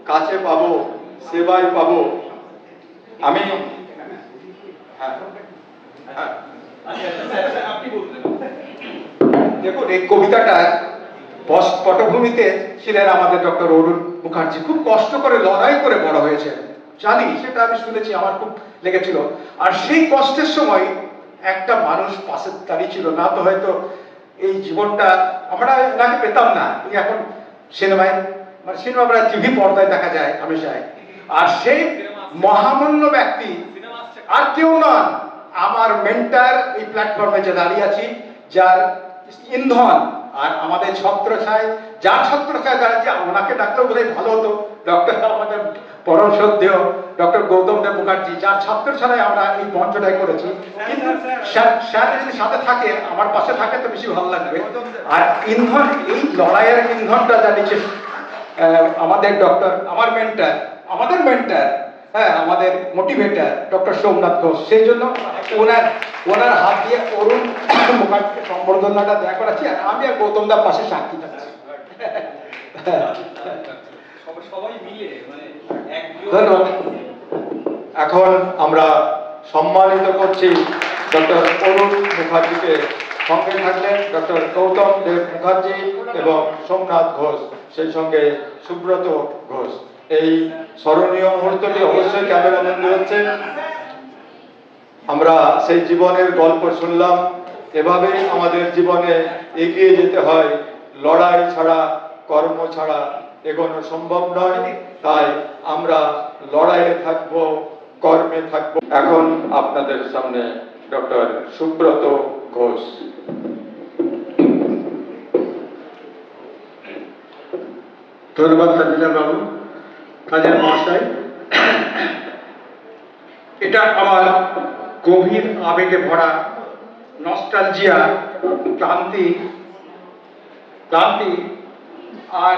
কাছে পাবো, সেবায় পাবো। আমি দেখুন, এই কবিতাটা পটভূমিতে ছিলেন আমাদের ডক্টর অরুণ মুখার্জি। খুব কষ্ট করে লড়াই করে বড় হয়েছে, জানি, সেটা আমি শুনেছি, আমার খুব লেগেছিল। আর সেই কষ্টের সময় একটা মানুষ পাশে দাঁড়িয়ে ছিল, না তো হয়তো এই জীবনটা আমরা নাকি পেতাম না। এখন সিনেমায়, মানে সিনেমা আমরা টিভি পর্দায় দেখা যায় হামেশায়। আর সেই মহামান্য ব্যক্তি আর কেউ নন, আমার মেন্টার। এই প্ল্যাটফর্মে যে দাঁড়িয়ে আছি, যার ইন্ধন আর আমাদের ছত্রছায়, যার ছত্রছায় দাঁড়িয়েছে, ওনাকে ডাকলেও বোধহয় ভালো হতো, ডক্টর আমাদের পরম শ্রদ্ধেয় ডক্টর গৌতম দেব মুখার্জি, যার ছত্রছায়ায় আমরা এই মঞ্চটাই করেছি। কিন্তু স্যার যদি সাথে থাকে, আমার পাশে থাকে, তো বেশি ভালো লাগবে। আর ইন্ধন, এই লড়াইয়ের ইন্ধনটা জানিয়েছে আমাদের ডক্টর, আমার মেন্টার, আমাদের মেন্টার, হ্যাঁ, আমাদের মোটিভেটার ডক্টর সোমনাথ ঘোষ। সেই জন্য ওনার হাত দিয়ে অরুণ মুখার্জিকে সম্বর্ধনাটা দেয়া করাচ্ছি, আর আমি আর গৌতম দার পাশে সাক্ষী থাকছি। ধন্যবাদ। এখন আমরা সম্মানিত করছি ডক্টর অরুণ মুখার্জিকে। সঙ্গে থাকলেন ডক্টর গৌতম দেব মুখার্জি এবং সোমনাথ ঘোষ, সেই সঙ্গে সুব্রত ঘোষ। এই স্মরণীয় মুহূর্তটি অবশ্যই ক্যামেরাবন্দি হচ্ছে। আমরা সেই জীবনের গল্প শুনলাম। এভাবেই আমাদের জীবনে এগিয়ে যেতে হয়, লড়াই ছাড়া, কর্ম ছাড়া এগোনো সম্ভব নয়। তাই আমরা লড়াইয়ে থাকবো, কর্মে থাকবো। এখন আপনাদের সামনে ডক্টর সুব্রত ঘোষ। ধন্যবাদ সাজ্জাদ বাবু, কাজের মহাশয়। এটা আমার গভীর আবেগে ভরা নস্টালজিয়া, ক্লান্তি আর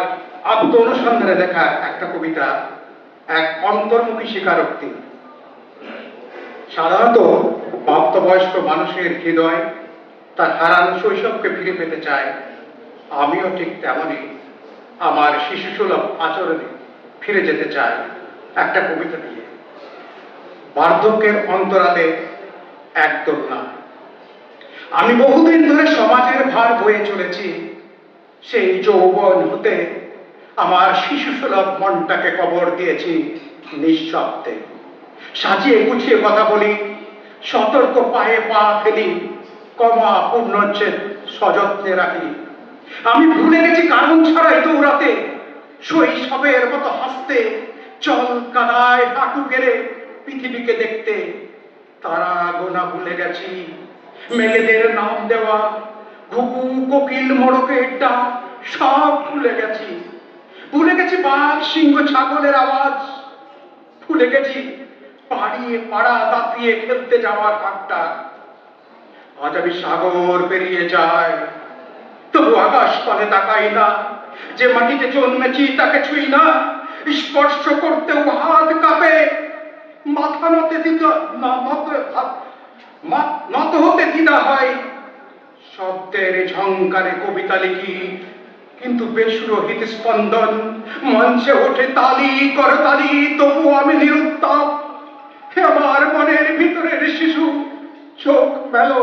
আত্ম অনুসন্ধানে লেখা একটা কবিতা, এক অন্তর্মুখী স্বীকারোক্তি। সাধারণত প্রাপ্তবয়স্ক মানুষের হৃদয় তার হারানো শৈশবকে ফিরে পেতে চায়। আমিও ঠিক তেমনই আমার শিশুসুলভ আচরণে ফিরে যেতে চাই একটা কবিতা দিয়ে। বার্ধক্যের অন্তরালে একদম না। আমি বহুদিন ধরে সমাজের ভার বয়ে চলেছি। সেই যৌবন হতে আমার শিশুসুলভ মনটাকে কবর দিয়েছি নিঃশব্দে। সাজিয়ে গুছিয়ে কথা বলি, সতর্ক পায়ে পা ফেলি, কমা পূর্ণচ্ছেদ সযত্নে রাখি। আমি ভুলে গেছি কারণ ছাড়াই দৌড়াতে, শৈশবের মতো হাসতে, চল কাদায় হাঁটু গেড়ে পৃথিবীকে দেখতে। তারা গোনা ভুলে গেছি, মেঘেদের নাম দেওয়া, ঘুঘু কোকিল মোড়কের ডাক সব ভুলে গেছি। ভুলে গেছি বাঘ সিংহ ছাগলের আওয়াজ, ভুলে গেছি পাড়িয়ে পাড়া দাপিয়ে খেলতে যাওয়ার হাতটা। আজ আমি সাগর পেরিয়ে যাই, তবু আকাশ তলে তাকাই না। যে মাটিতে জন্মেছি তাকে ছুঁই না, স্পর্শ করতেও হাত কাঁপে। মাথা নত হতে দ্বিধা হয়। শব্দের ঝংকারে কবিতা লিখি, কিন্তু বেসুরো হৃদস্পন্দন মঞ্চে ওঠে তালি করতালি, তবু আমি নিরুত্তাপ। আমার মনের ভিতরের শিশু, চোখ মেলো,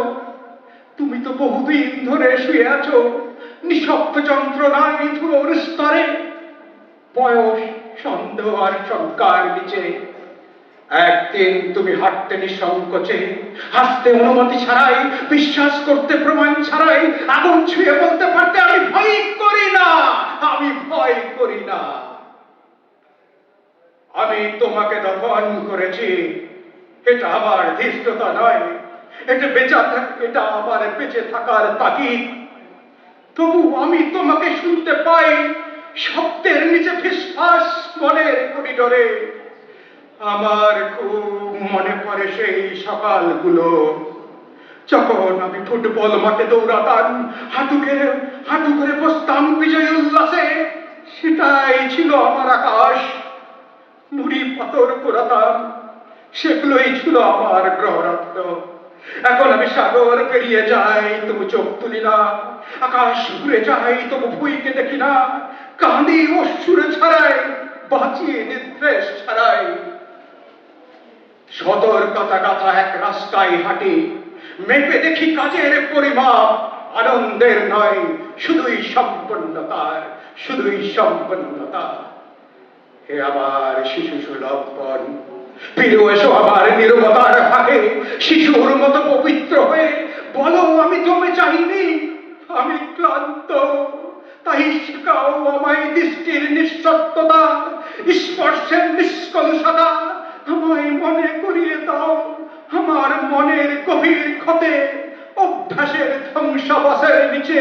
তুমি তো বহুদিন ধরে শুয়ে আছো নিঃশব্দ যন্ত্রণায় ধুলোর স্তরে। বয়স, সন্দেহ আর শঙ্কার নিচে একদিন তুমি হাঁটতে নিঃসংকোচে, হাসতে অনুমতি ছাড়াই, বিশ্বাস করতে প্রমাণ ছাড়াই, আগুন ছুঁয়ে বলতে পারতে আমি ভয় করি না, আমি ভয় করি না। আমি তোমাকে দফন করেছি, এটা আমার ধৃষ্টতা নয়, এটা আমার বেঁচে থাকার তাগিদ। তবু আমি তোমাকে শুনতে পাই শব্দের নিচে ফিসফাস মনের করিডোরে। আমার খুব মনে পড়ে সেই সকালগুলো, যখন আমি ফুটবল মাঠে দৌড়াতাম, হাঁটু করে বসতাম বিজয় উল্লাসে। সেটাই ছিল আমার আকাশ। নুড়ি পাথর পোড়াতাম, সেগুলোই ছিল আমার গ্রহরত্ন। এখন আমি সাগর পেরিয়ে যাই, তবু চোখ তুলি না। আকাশ ঘুরে যাই, তবু ভুইকে দেখি না। কাঁদি অশ্রুরে ছাড়াই, বাঁচিয়ে নির্দেশ ছাড়াই। সতর্কতা কথা এক রাস্তায় হাঁটি, মেপে দেখি কাজের পরিমাপ, আনন্দের নয় শুধুই সম্পন্নতার, শুধুই সম্পন্নতা। হে আমার শিশু সুলভ বন, ফিরে এসো আমার নীরবতার ফাঁকে, শিশুর মতো পবিত্র হয়ে বলো আমি জমে চাইনি, আমি ক্লান্ত। তাই শেখাও আমায় দৃষ্টির নিঃসত্বতা, স্পর্শের নিষ্কলুষতা। আমায় মনে করিয়ে দাও আমার মনের গভীর ক্ষতে, অভ্যাসের ধ্বংসাবাসের নিচে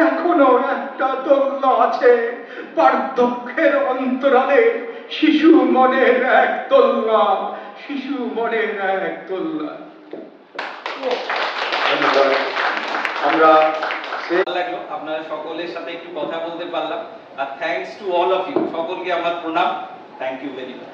এখনো একটা দোলনা আছে। বার্ধক্যের অন্তরালে শিশু মনের এক দোলনা, শিশু মনের এক দোলনা। ধন্যবাদ। আমরা ভালো লাগলো আপনারা সকলের সাথে একটু কথা বলতে পারলাম। আর thanks to all of you, সকলকে আমার প্রণাম। Thank you very much.